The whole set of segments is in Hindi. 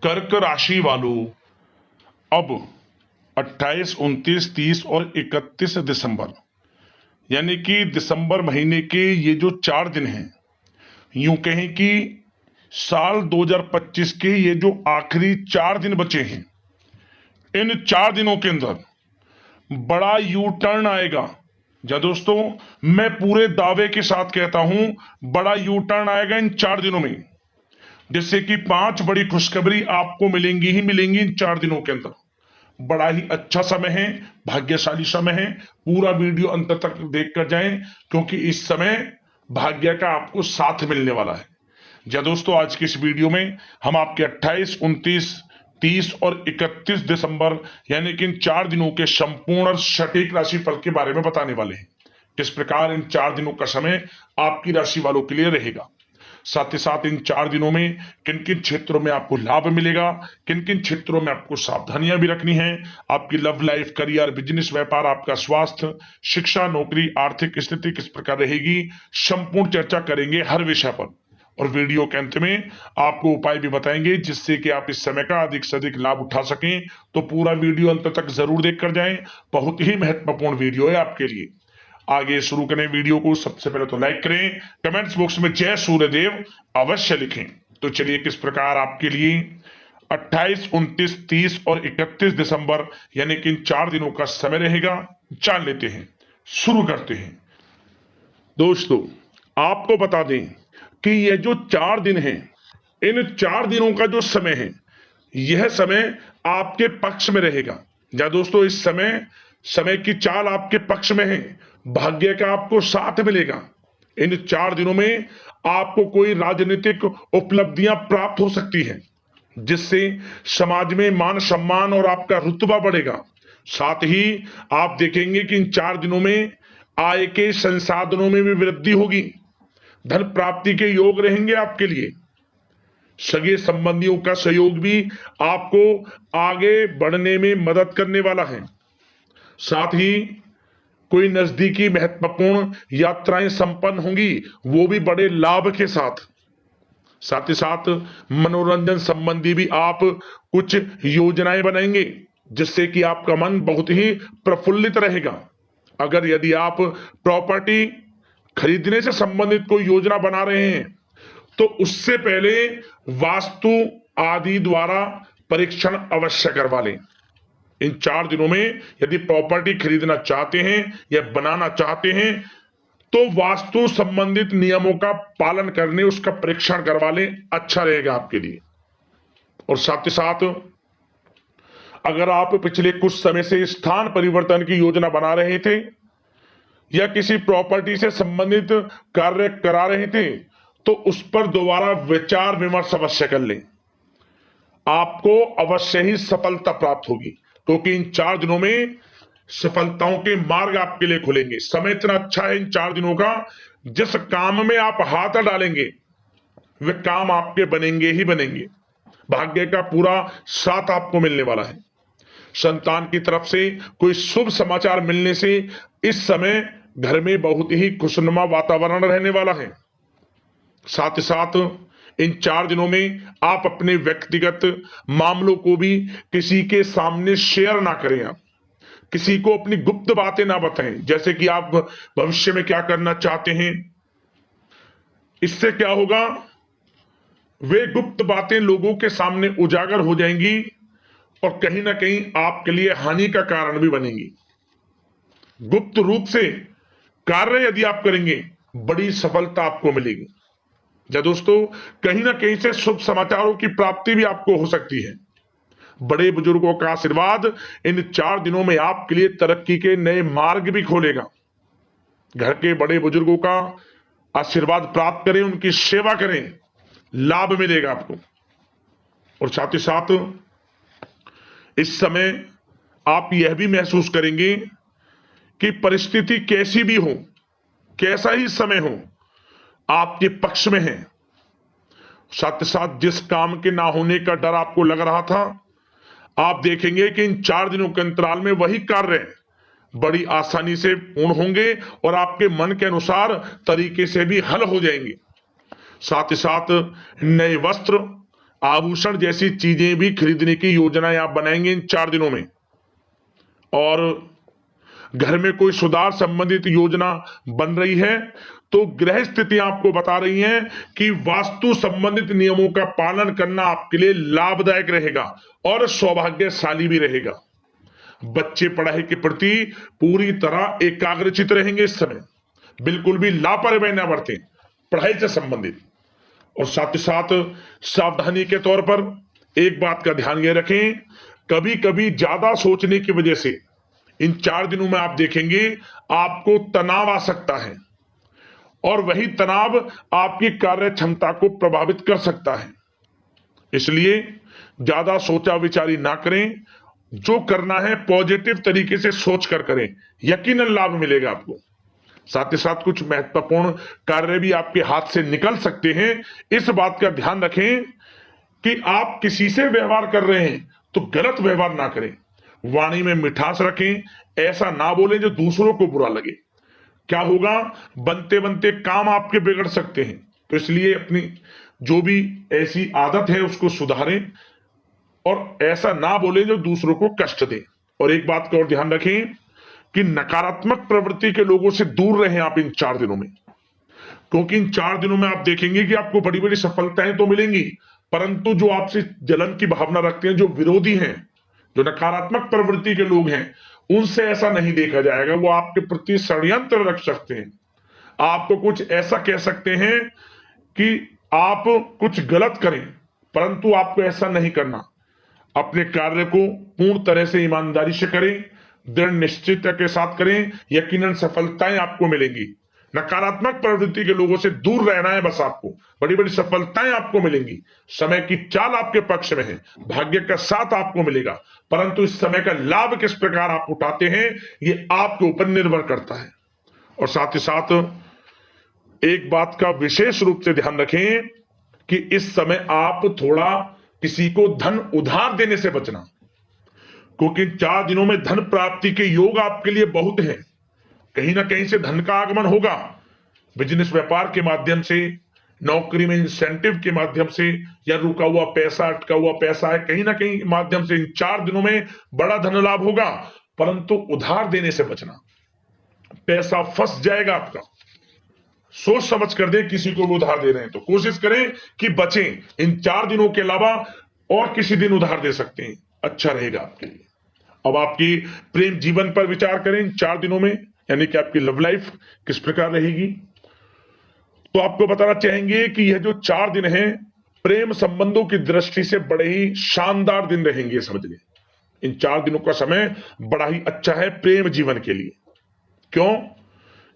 कर्क राशि वालों, अब 28, 29, 30 और 31 दिसंबर यानी कि दिसंबर महीने के ये जो 4 दिन हैं, यूं कहें कि साल 2025 के ये जो आखिरी 4 दिन बचे हैं, इन 4 दिनों के अंदर बड़ा यू टर्न आएगा। जा दोस्तों, मैं पूरे दावे के साथ कहता हूं, बड़ा यू टर्न आएगा इन 4 दिनों में, जिससे कि 5 बड़ी खुशखबरी आपको मिलेंगी ही मिलेंगी इन 4 दिनों के अंदर। बड़ा ही अच्छा समय है, भाग्यशाली समय है। पूरा वीडियो अंत तक देख कर जाएं, क्योंकि इस समय भाग्य का आपको साथ मिलने वाला है। जा दोस्तों, आज की इस वीडियो में हम आपके 28, 29, 30 और 31 दिसंबर यानी कि इन 4 दिनों के संपूर्ण और सटीक राशिफल के बारे में बताने वाले हैं। किस प्रकार इन 4 दिनों का समय आपकी राशि वालों के लिए रहेगा, साथ ही साथ इन 4 दिनों में किन किन क्षेत्रों में आपको लाभ मिलेगा, किन किन क्षेत्रों में आपको सावधानियां भी रखनी है, आपकी लव लाइफ, करियर, बिजनेस, व्यापार, आपका स्वास्थ्य, शिक्षा, नौकरी, आर्थिक स्थिति किस प्रकार रहेगी, संपूर्ण चर्चा करेंगे हर विषय पर। और वीडियो के अंत में आपको उपाय भी बताएंगे जिससे कि आप इस समय का अधिक से अधिक लाभ उठा सकें। तो पूरा वीडियो अंत तक जरूर देख कर जाएं, बहुत ही महत्वपूर्ण वीडियो है आपके लिए। आगे शुरू करें वीडियो को, सबसे पहले तो लाइक करें, कमेंट्स बॉक्स में जय सूर्यदेव अवश्य लिखें। तो चलिए किस प्रकार आपके लिए 28, 29, 30 और 31 दिसंबर यानी कि इन 4 दिनों का समय रहेगा, जान लेते हैं। शुरू करते हैं। दोस्तों, आपको बता दें कि ये जो 4 दिन हैं, इन 4 दिनों का जो समय है, यह समय आपके पक्ष में रहेगा। या दोस्तों, इस समय की चाल आपके पक्ष में है, भाग्य का आपको साथ मिलेगा। इन 4 दिनों में आपको कोई राजनीतिक उपलब्धियां प्राप्त हो सकती हैं, जिससे समाज में मान सम्मान और आपका रुतबा बढ़ेगा। साथ ही आप देखेंगे कि इन 4 दिनों में आय के संसाधनों में भी वृद्धि होगी, धन प्राप्ति के योग रहेंगे आपके लिए। सगे संबंधियों का सहयोग भी आपको आगे बढ़ने में मदद करने वाला है। साथ ही कोई नजदीकी महत्वपूर्ण यात्राएं संपन्न होंगी, वो भी बड़े लाभ के साथ। साथ ही साथ मनोरंजन संबंधी भी आप कुछ योजनाएं बनाएंगे, जिससे कि आपका मन बहुत ही प्रफुल्लित रहेगा। अगर यदि आप प्रॉपर्टी खरीदने से संबंधित कोई योजना बना रहे हैं, तो उससे पहले वास्तु आदि द्वारा परीक्षण अवश्य करवा लें। इन 4 दिनों में यदि प्रॉपर्टी खरीदना चाहते हैं या बनाना चाहते हैं, तो वास्तु संबंधित नियमों का पालन करने उसका परीक्षण करवा लें, अच्छा रहेगा आपके लिए। और साथ ही साथ अगर आप पिछले कुछ समय से स्थान परिवर्तन की योजना बना रहे थे या किसी प्रॉपर्टी से संबंधित कार्य करा रहे थे, तो उस पर दोबारा विचार विमर्श अवश्य कर लें। आपको अवश्य ही सफलता प्राप्त होगी, क्योंकि इन 4 दिनों में सफलताओं के मार्ग आपके लिए खुलेंगे। समय इतना अच्छा है इन 4 दिनों का, जिस काम में आप हाथ डालेंगे वे काम आपके बनेंगे ही बनेंगे। भाग्य का पूरा साथ आपको मिलने वाला है। संतान की तरफ से कोई शुभ समाचार मिलने से इस समय घर में बहुत ही खुशनुमा वातावरण रहने वाला है। साथ ही साथ इन 4 दिनों में आप अपने व्यक्तिगत मामलों को भी किसी के सामने शेयर ना करें। आप किसी को अपनी गुप्त बातें ना बताएं, जैसे कि आप भविष्य में क्या करना चाहते हैं। इससे क्या होगा, वे गुप्त बातें लोगों के सामने उजागर हो जाएंगी और कहीं ना कहीं आपके लिए हानि का कारण भी बनेंगी। गुप्त रूप से कार्य यदि आप करेंगे, बड़ी सफलता आपको मिलेगी। या दोस्तों, कहीं ना कहीं से शुभ समाचारों की प्राप्ति भी आपको हो सकती है। बड़े बुजुर्गों का आशीर्वाद इन 4 दिनों में आपके लिए तरक्की के नए मार्ग भी खोलेगा। घर के बड़े बुजुर्गों का आशीर्वाद प्राप्त करें, उनकी सेवा करें, लाभ मिलेगा आपको। और साथ ही साथ इस समय आप यह भी महसूस करेंगे कि परिस्थिति कैसी भी हो, कैसा ही समय हो, आपके पक्ष में है। साथ ही साथ जिस काम के ना होने का डर आपको लग रहा था, आप देखेंगे कि इन 4 दिनों के अंतराल में वही कार्य बड़ी आसानी से पूर्ण होंगे और आपके मन के अनुसार तरीके से भी हल हो जाएंगे। साथ ही साथ नए वस्त्र आभूषण जैसी चीजें भी खरीदने की योजनाएं आप बनाएंगे इन 4 दिनों में। और घर में कोई सुधार संबंधित योजना बन रही है तो ग्रह स्थिति आपको बता रही है कि वास्तु संबंधित नियमों का पालन करना आपके लिए लाभदायक रहेगा और सौभाग्यशाली भी रहेगा। बच्चे पढ़ाई के प्रति पूरी तरह एकाग्रचित रहेंगे इस समय, बिल्कुल भी लापरवाही ना बरतें पढ़ाई से संबंधित। और साथ ही साथ सावधानी के तौर पर एक बात का ध्यान ये रखें, कभी कभी ज्यादा सोचने की वजह से इन 4 दिनों में आप देखेंगे आपको तनाव आ सकता है और वही तनाव आपकी कार्य क्षमता को प्रभावित कर सकता है। इसलिए ज्यादा सोचा विचारी ना करें, जो करना है पॉजिटिव तरीके से सोच कर करें, यकीनन लाभ मिलेगा आपको। साथ ही साथ कुछ महत्वपूर्ण कार्य भी आपके हाथ से निकल सकते हैं। इस बात का ध्यान रखें कि आप किसी से व्यवहार कर रहे हैं तो गलत व्यवहार ना करें, वाणी में मिठास रखें, ऐसा ना बोलें जो दूसरों को बुरा लगे। क्या होगा, बनते बनते काम आपके बिगड़ सकते हैं। तो इसलिए अपनी जो भी ऐसी आदत है उसको सुधारें और ऐसा ना बोलें जो दूसरों को कष्ट दे। और एक बात का और ध्यान रखें कि नकारात्मक प्रवृत्ति के लोगों से दूर रहें आप इन 4 दिनों में, क्योंकि इन 4 दिनों में आप देखेंगे कि आपको बड़ी बड़ी सफलताएं तो मिलेंगी, परंतु जो आपसे जलन की भावना रखते हैं, जो विरोधी हैं, जो नकारात्मक प्रवृत्ति के लोग हैं, उनसे ऐसा नहीं देखा जाएगा। वो आपके प्रति षड्यंत्र रख सकते हैं, आपको कुछ ऐसा कह सकते हैं कि आप कुछ गलत करें, परंतु आपको ऐसा नहीं करना। अपने कार्य को पूर्ण तरह से ईमानदारी से करें, दृढ़ निश्चितता के साथ करें, यकीनन सफलताएं आपको मिलेंगी। नकारात्मक प्रवृत्ति के लोगों से दूर रहना है बस, आपको बड़ी बड़ी सफलताएं आपको मिलेंगी। समय की चाल आपके पक्ष में है, भाग्य का साथ आपको मिलेगा, परंतु इस समय का लाभ किस प्रकार आप उठाते हैं ये आपके ऊपर निर्भर करता है। और साथ ही साथ एक बात का विशेष रूप से ध्यान रखें कि इस समय आप थोड़ा किसी को धन उधार देने से बचना, क्योंकि 4 दिनों में धन प्राप्ति के योग आपके लिए बहुत हैं। कहीं ना कहीं से धन का आगमन होगा, बिजनेस व्यापार के माध्यम से, नौकरी में इंसेंटिव के माध्यम से, या रुका हुआ पैसा, अटका हुआ पैसा है, कहीं ना कहीं माध्यम से इन 4 दिनों में बड़ा धन लाभ होगा। परंतु उधार देने से बचना, पैसा फंस जाएगा आपका। सोच समझ कर दें, किसी को भी उधार दे रहे हैं तो कोशिश करें कि बचें। इन 4 दिनों के अलावा और किसी दिन उधार दे सकते हैं, अच्छा रहेगा आपके लिए। अब आपकी प्रेम जीवन पर विचार करें इन 4 दिनों में, यानी कि आपकी लव लाइफ किस प्रकार रहेगी। तो आपको बताना चाहेंगे कि यह जो 4 दिन हैं प्रेम संबंधों की दृष्टि से बड़े ही शानदार दिन रहेंगे, समझ लें। इन 4 दिनों का समय बड़ा ही अच्छा है प्रेम जीवन के लिए। क्यों?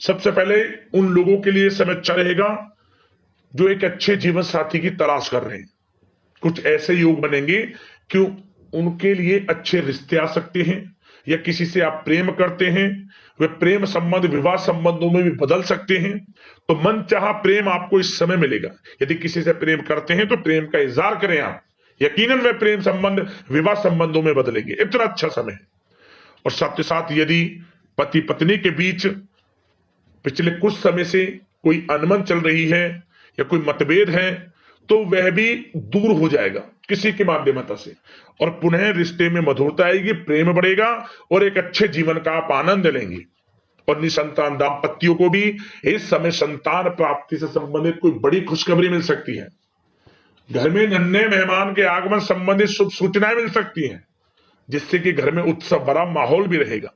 सबसे पहले उन लोगों के लिए समय अच्छा रहेगा जो एक अच्छे जीवन साथी की तलाश कर रहे हैं। कुछ ऐसे योग बनेंगे कि उनके लिए अच्छे रिश्ते आ सकते हैं, या किसी से आप प्रेम करते हैं, वे प्रेम संबंध विवाह संबंधों में भी बदल सकते हैं। तो मन चाहा प्रेम आपको इस समय मिलेगा। यदि किसी से प्रेम करते हैं तो प्रेम का इजहार करें आप, यकीनन वे प्रेम संबंध विवाह संबंधों में बदलेंगे। इतना अच्छा समय है। और साथ ही साथ यदि पति पत्नी के बीच पिछले कुछ समय से कोई अनबन चल रही है या कोई मतभेद है तो वह भी दूर हो जाएगा किसी के माध्यमता से, और पुनः रिश्ते में मधुरता आएगी, प्रेम बढ़ेगा और एक अच्छे जीवन का आप आनंद लेंगे। और निसंतान दाम्पत्यों को भी इस समय संतान प्राप्ति से संबंधित कोई बड़ी खुशखबरी मिल सकती है। घर में नन्हे मेहमान के आगमन संबंधित शुभ सूचनाएं मिल सकती हैं, जिससे कि घर में उत्सव भरा माहौल भी रहेगा।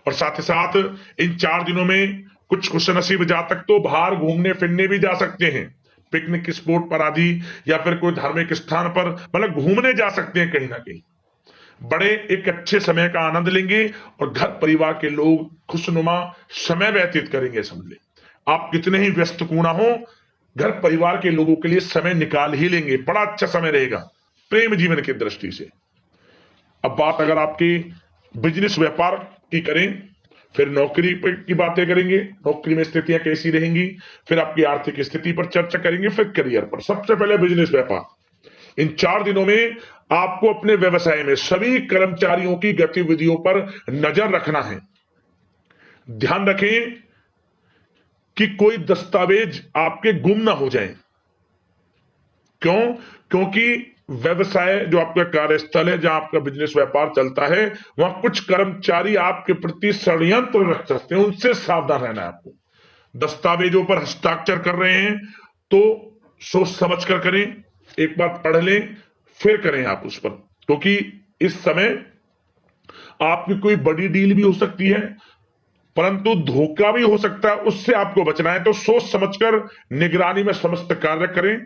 और साथ ही साथ इन 4 दिनों में कुछ खुशनसीब जातक तो बाहर घूमने फिरने भी जा सकते हैं, पिकनिक स्पॉट पर आदि, या फिर कोई धार्मिक स्थान पर, मतलब घूमने जा सकते हैं कहीं ना कहीं। बड़े एक अच्छे समय का आनंद लेंगे और घर परिवार के लोग खुशनुमा समय व्यतीत करेंगे। समझ ले, आप कितने ही व्यस्त क्यों ना हो, घर परिवार के लोगों के लिए समय निकाल ही लेंगे। बड़ा अच्छा समय रहेगा प्रेम जीवन की दृष्टि से। अब बात अगर आपकी बिजनेस व्यापार की करें, फिर नौकरी की बातें करेंगे, नौकरी में स्थितियां कैसी रहेंगी, फिर आपकी आर्थिक स्थिति पर चर्चा करेंगे, फिर करियर पर। सबसे पहले बिजनेस व्यापार। इन 4 दिनों में आपको अपने व्यवसाय में सभी कर्मचारियों की गतिविधियों पर नजर रखना है। ध्यान रखें कि कोई दस्तावेज आपके गुम ना हो जाए। क्यों? क्योंकि व्यवसाय जो आपका कार्यस्थल है, जहां आपका बिजनेस व्यापार चलता है, वहां कुछ कर्मचारी आपके प्रति षड्यंत्र रच सकते हैं, उनसे सावधान रहना है आपको। दस्तावेजों पर हस्ताक्षर कर रहे हैं तो सोच समझ कर करें, एक बार पढ़ लें फिर करें आप उस पर, क्योंकि इस समय आपकी कोई बड़ी डील भी हो सकती है, परंतु धोखा भी हो सकता है, उससे आपको बचना है। तो सोच समझकर निगरानी में समस्त कार्य करें,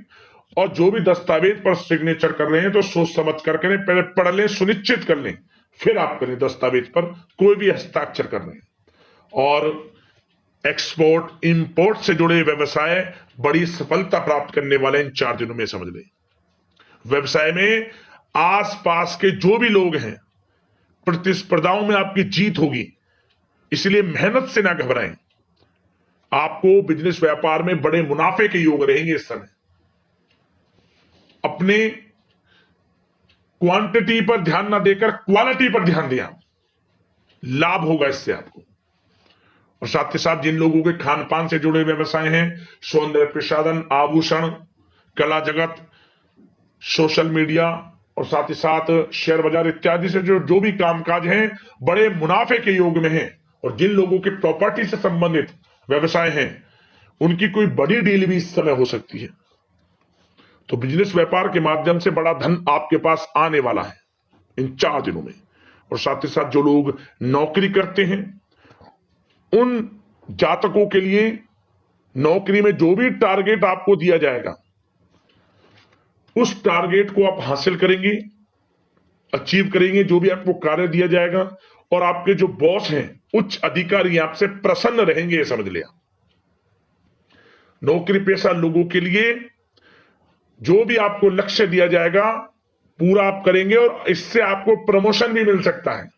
और जो भी दस्तावेज पर सिग्नेचर कर रहे हैं तो सोच समझ कर करें, पहले पढ़ लें, सुनिश्चित कर लें, फिर आप करें दस्तावेज पर कोई भी हस्ताक्षर कर रहे हैं। और एक्सपोर्ट इंपोर्ट से जुड़े व्यवसाय बड़ी सफलता प्राप्त करने वाले इन 4 दिनों में, समझ लें। व्यवसाय में आसपास के जो भी लोग हैं, प्रतिस्पर्धाओं में आपकी जीत होगी, इसलिए मेहनत से ना घबराएं। आपको बिजनेस व्यापार में बड़े मुनाफे के योग रहेंगे इस समय। अपने क्वांटिटी पर ध्यान ना देकर क्वालिटी पर ध्यान दिया, लाभ होगा इससे आपको। और साथ ही साथ जिन लोगों के खान पान से जुड़े व्यवसाय हैं, सौंदर्य प्रसाधन, आभूषण, कला जगत, सोशल मीडिया और साथ ही साथ शेयर बाजार इत्यादि से जो भी कामकाज हैं, बड़े मुनाफे के योग में हैं। और जिन लोगों के प्रॉपर्टी से संबंधित व्यवसाय हैं, उनकी कोई बड़ी डील भी इस समय हो सकती है। तो बिजनेस व्यापार के माध्यम से बड़ा धन आपके पास आने वाला है इन 4 दिनों में। और साथ ही साथ जो लोग नौकरी करते हैं, उन जातकों के लिए नौकरी में जो भी टारगेट आपको दिया जाएगा, उस टारगेट को आप हासिल करेंगे, अचीव करेंगे, जो भी आपको कार्य दिया जाएगा। और आपके जो बॉस हैं, उच्च अधिकारी, आपसे प्रसन्न रहेंगे, ये समझ लिया। नौकरी पेशा लोगों के लिए जो भी आपको लक्ष्य दिया जाएगा, पूरा आप करेंगे, और इससे आपको प्रमोशन भी मिल सकता है।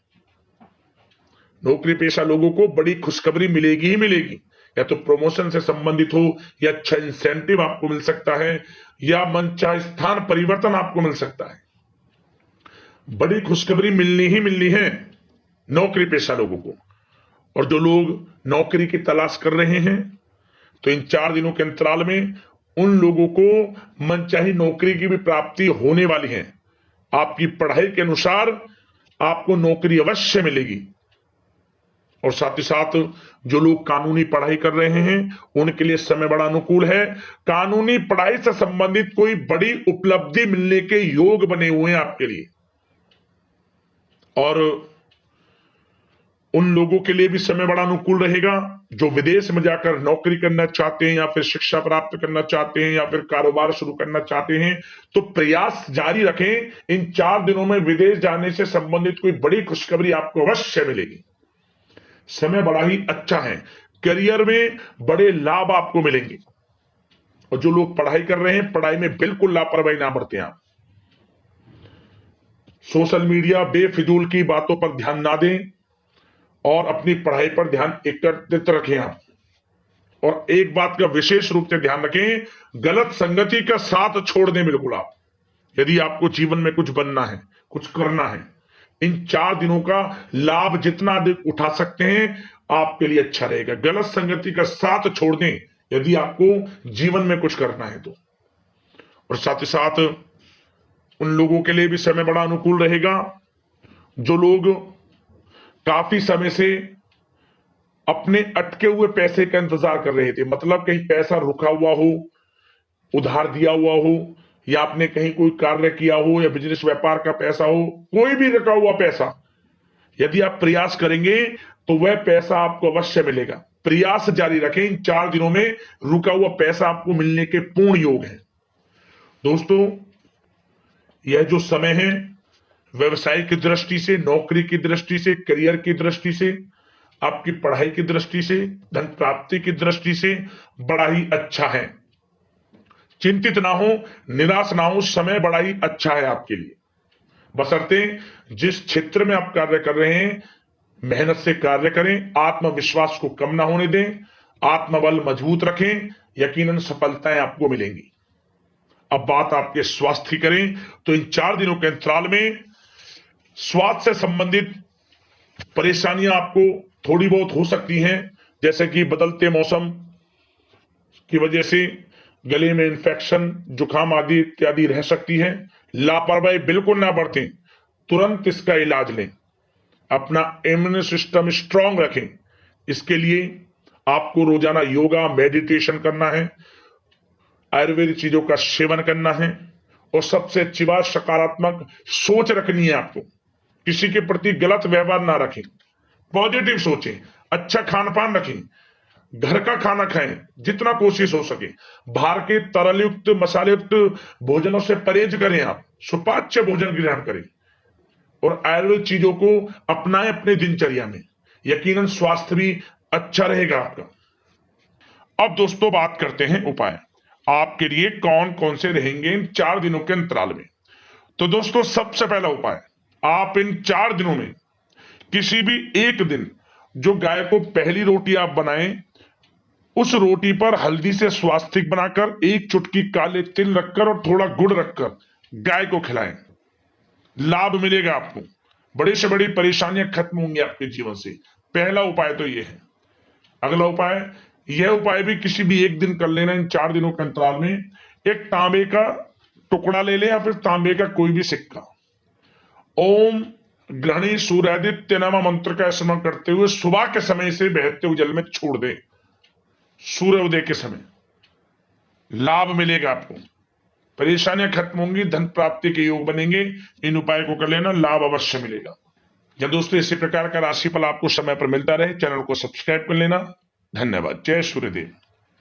नौकरी पेशा लोगों को बड़ी खुशखबरी मिलेगी ही मिलेगी, या तो प्रमोशन से संबंधित हो, या अच्छा इंसेंटिव आपको मिल सकता है, या मनचाहे स्थान परिवर्तन आपको मिल सकता है। बड़ी खुशखबरी मिलनी ही मिलनी है नौकरी पेशा लोगों को। और जो लोग नौकरी की तलाश कर रहे हैं, तो इन 4 दिनों के अंतराल में उन लोगों को मनचाही नौकरी की भी प्राप्ति होने वाली है। आपकी पढ़ाई के अनुसार आपको नौकरी अवश्य मिलेगी। और साथ ही साथ जो लोग कानूनी पढ़ाई कर रहे हैं, उनके लिए समय बड़ा अनुकूल है। कानूनी पढ़ाई से संबंधित कोई बड़ी उपलब्धि मिलने के योग बने हुए हैं आपके लिए। और उन लोगों के लिए भी समय बड़ा अनुकूल रहेगा जो विदेश में जाकर नौकरी करना चाहते हैं, या फिर शिक्षा प्राप्त करना चाहते हैं, या फिर कारोबार शुरू करना चाहते हैं। तो प्रयास जारी रखें। इन 4 दिनों में विदेश जाने से संबंधित कोई बड़ी खुशखबरी आपको अवश्य मिलेगी। समय बड़ा ही अच्छा है, करियर में बड़े लाभ आपको मिलेंगे। और जो लोग पढ़ाई कर रहे हैं, पढ़ाई में बिल्कुल लापरवाही ना बरतें आप। सोशल मीडिया बेफिजूल की बातों पर ध्यान ना दें, और अपनी पढ़ाई पर ध्यान एकत्रित रखें आप। और एक बात का विशेष रूप से ध्यान रखें, गलत संगति का साथ छोड़ दें बिल्कुल आप, यदि आपको जीवन में कुछ बनना है, कुछ करना है। इन 4 दिनों का लाभ जितना अधिक उठा सकते हैं, आपके लिए अच्छा रहेगा। गलत संगति का साथ छोड़ दें यदि आपको जीवन में कुछ करना है तो। और साथ ही साथ उन लोगों के लिए भी समय बड़ा अनुकूल रहेगा जो लोग काफी समय से अपने अटके हुए पैसे का इंतजार कर रहे थे। मतलब कहीं पैसा रुका हुआ हो, उधार दिया हुआ हो, या आपने कहीं कोई कार्य किया हो, या बिजनेस व्यापार का पैसा हो, कोई भी रुका हुआ पैसा, यदि आप प्रयास करेंगे तो वह पैसा आपको अवश्य मिलेगा। प्रयास जारी रखें। इन 4 दिनों में रुका हुआ पैसा आपको मिलने के पूर्ण योग है। दोस्तों, यह जो समय है, व्यवसाय की दृष्टि से, नौकरी की दृष्टि से, करियर की दृष्टि से, आपकी पढ़ाई की दृष्टि से, धन प्राप्ति की दृष्टि से बड़ा ही अच्छा है। चिंतित ना हो, निराश ना हो, समय बड़ा ही अच्छा है आपके लिए। बशर्ते जिस क्षेत्र में आप कार्य कर रहे हैं, मेहनत से कार्य करें, आत्मविश्वास को कम ना होने दें, आत्मबल मजबूत रखें, यकीनन सफलताएं आपको मिलेंगी। अब बात आपके स्वास्थ्य की करें तो इन 4 दिनों के अंतराल में स्वास्थ्य से संबंधित परेशानियां आपको थोड़ी बहुत हो सकती हैं, जैसे कि बदलते मौसम की वजह से गले में इंफेक्शन, जुकाम आदि इत्यादि रह सकती है। लापरवाही बिल्कुल ना बरतें, तुरंत इसका इलाज लें, अपना इम्यून सिस्टम स्ट्रांग रखें। इसके लिए आपको रोजाना योगा मेडिटेशन करना है, आयुर्वेदिक चीजों का सेवन करना है, और सबसे अच्छी बात सकारात्मक सोच रखनी है आपको। किसी के प्रति गलत व्यवहार ना रखें, पॉजिटिव सोचें, अच्छा खान पान रखें, घर का खाना खाएं जितना कोशिश हो सके, बाहर के तरल युक्त मसाले युक्त भोजनों से परहेज करें, आप सुपाच्य भोजन ग्रहण करें और आयुर्वेद चीजों को अपनाएं अपने दिनचर्या में। यकीनन स्वास्थ्य भी अच्छा रहेगा आपका। अब दोस्तों बात करते हैं उपाय, आपके लिए कौन कौन से रहेंगे इन 4 दिनों के अंतराल में। तो दोस्तों सबसे पहला उपाय, आप इन 4 दिनों में किसी भी एक दिन जो गाय को पहली रोटी आप बनाएं, उस रोटी पर हल्दी से स्वास्तिक बनाकर एक चुटकी काले तिल रखकर और थोड़ा गुड़ रखकर गाय को खिलाएं। लाभ मिलेगा आपको, बड़ी से बड़ी परेशानियां खत्म होंगी आपके जीवन से। पहला उपाय तो यह है। अगला उपाय, यह उपाय भी किसी भी एक दिन कर लेना इन 4 दिनों के अंतराल में। एक तांबे का टुकड़ा ले लें या फिर तांबे का कोई भी सिक्का, ओम ग्रहणी सूर्यादित्य नमः मंत्र का स्मरण करते हुए सुबह के समय से बहते हुए जल में छोड़ दें, सूर्योदय के समय। लाभ मिलेगा आपको, परेशानियां खत्म होंगी, धन प्राप्ति के योग बनेंगे। इन उपाय को कर लेना, लाभ अवश्य मिलेगा। या दोस्तों इसी प्रकार का राशिफल आपको समय पर मिलता रहे, चैनल को सब्सक्राइब कर लेना। धन्यवाद। जय सूर्यदेव।